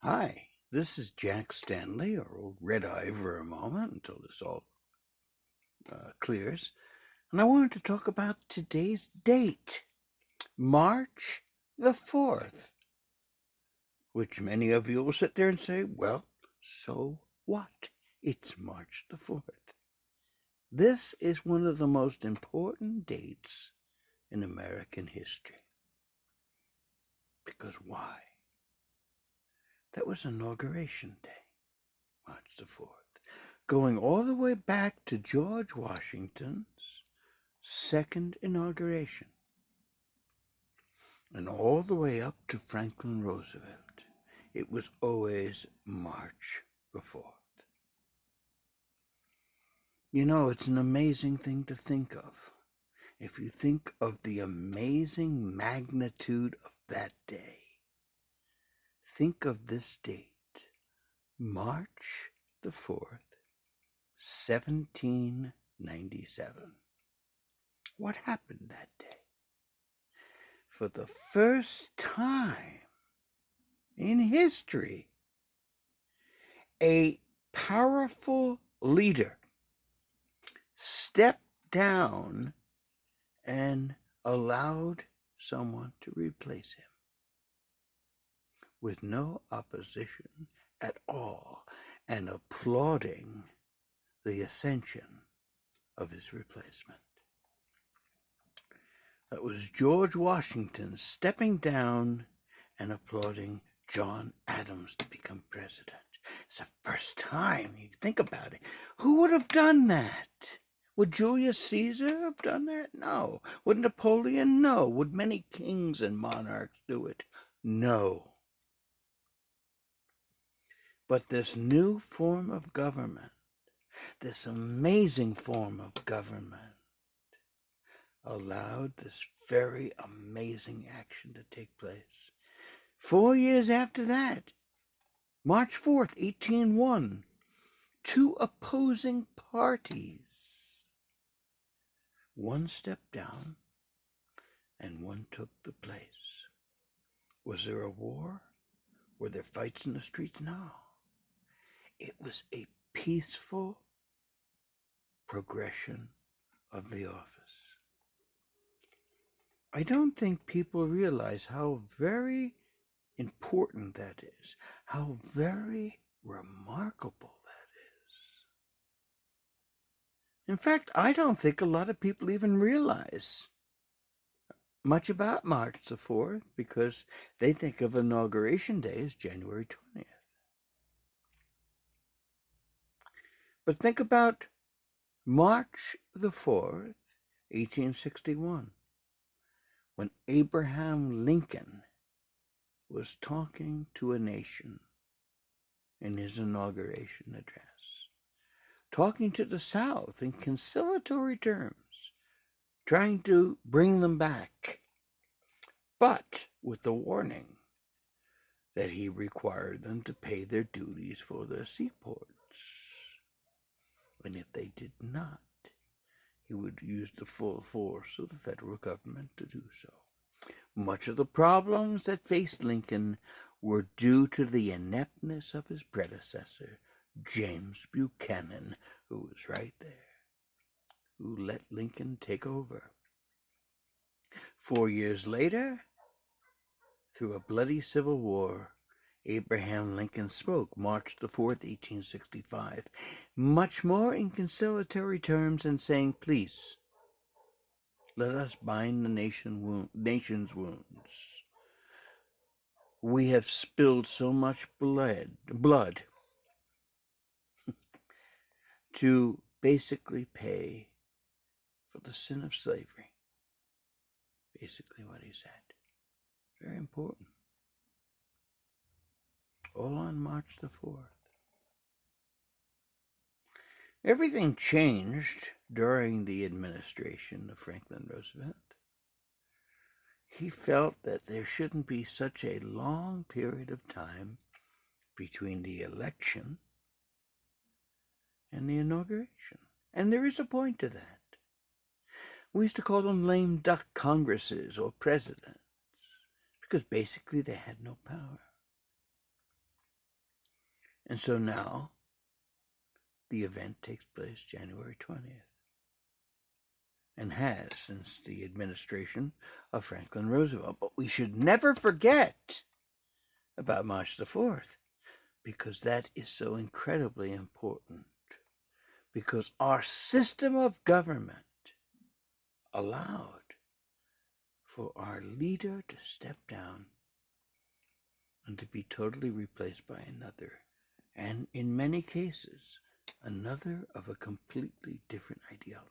Hi, this is Jack Stanley, or old Red Eye, for a moment until this all clears. And I wanted to talk about today's date, March the 4th, which many of you will sit there and say, well, so what? It's March the 4th. This is one of the most important dates in American history. Because why? That was Inauguration Day, March the 4th. Going all the way back to George Washington's second inauguration, and all the way up to Franklin Roosevelt. It was always March the 4th. You know, it's an amazing thing to think of. If you think of the amazing magnitude of that day, think of this date, March the 4th, 1797. What happened that day? For the first time in history, a powerful leader stepped down and allowed someone to replace him with no opposition at all, and applauding the ascension of his replacement. That was George Washington stepping down and applauding John Adams to become president. It's the first time you think about it. Who would have done that? Would Julius Caesar have done that? No. Would Napoleon? No. Would many kings and monarchs do it? No. But this new form of government, this amazing form of government, allowed this very amazing action to take place. 4 years after that, March 4th, 1801, two opposing parties. One stepped down and one took the place. Was there a war? Were there fights in the streets? No. It was a peaceful progression of the office. I don't think people realize how very important that is, how very remarkable that is. In fact, I don't think a lot of people even realize much about March the 4th because they think of Inauguration Day as January 20th. But think about March the 4th, 1861, when Abraham Lincoln was talking to a nation in his inauguration address, talking to the South in conciliatory terms, trying to bring them back, but with the warning that he required them to pay their duties for their seaports. And if they did not, he would use the full force of the federal government to do so. Much of the problems that faced Lincoln were due to the ineptness of his predecessor, James Buchanan, who was right there, who let Lincoln take over. 4 years later, through a bloody civil war, Abraham Lincoln spoke March the 4th, 1865, much more in conciliatory terms and saying, please, let us bind the nation's wounds. We have spilled so much blood to basically pay for the sin of slavery. Basically what he said. Very important. All on March the 4th. Everything changed during the administration of Franklin Roosevelt. He felt that there shouldn't be such a long period of time between the election and the inauguration. And there is a point to that. We used to call them lame duck congresses or presidents because basically they had no power. And so now the event takes place January 20th and has since the administration of Franklin Roosevelt. But we should never forget about March the 4th, because that is so incredibly important, because our system of government allowed for our leader to step down and to be totally replaced by another, and in many cases, another of a completely different ideology.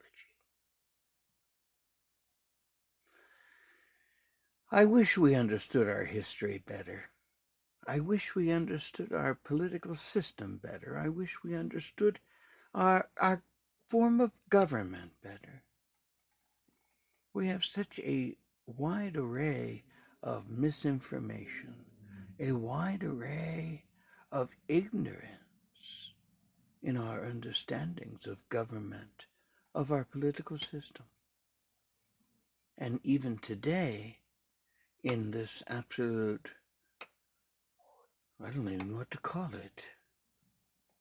I wish we understood our history better. I wish we understood our political system better. I wish we understood our form of government better. We have such a wide array of misinformation, a wide array of ignorance in our understandings of government, of our political system. And even today, in this absolute, I don't even know what to call it,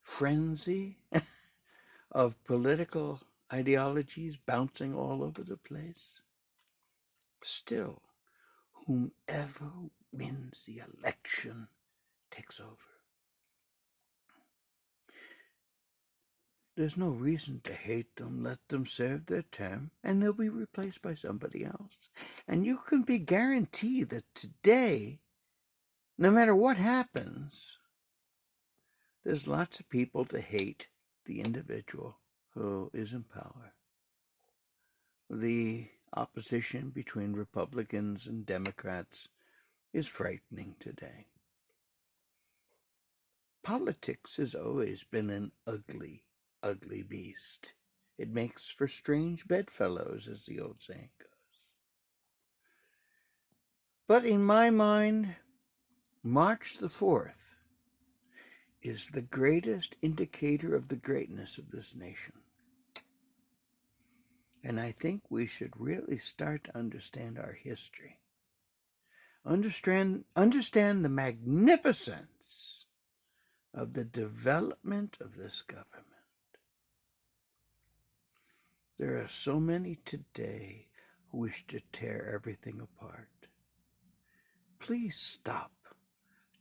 frenzy of political ideologies bouncing all over the place, still, whomever wins the election takes over. There's no reason to hate them. Let them serve their term, and they'll be replaced by somebody else. And you can be guaranteed that today, no matter what happens, there's lots of people to hate the individual who is in power. The opposition between Republicans and Democrats is frightening today. Politics has always been an ugly, ugly beast. It makes for strange bedfellows, as the old saying goes. But in my mind, March the 4th is the greatest indicator of the greatness of this nation. And I think we should really start to understand our history. Understand the magnificence of the development of this government. There are so many today who wish to tear everything apart. Please stop.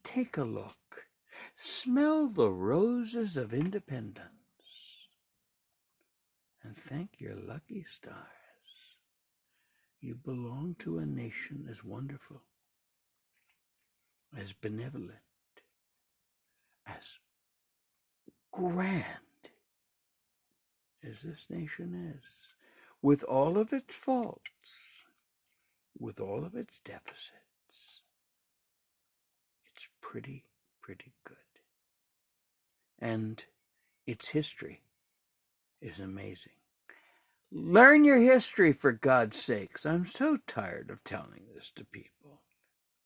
Take a look. Smell the roses of independence. And thank your lucky stars. You belong to a nation as wonderful, as benevolent, as grand as this nation is, with all of its faults, with all of its deficits. It's pretty good. And its history is amazing. Learn your history, for God's sakes. I'm so tired of telling this to people.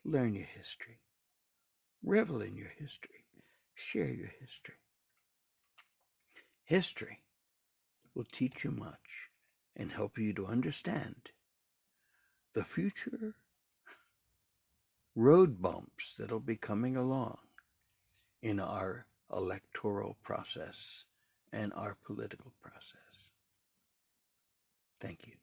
Learn your history. Revel in your history. Share your history. History will teach you much and help you to understand the future road bumps that'll be coming along in our electoral process and our political process. Thank you.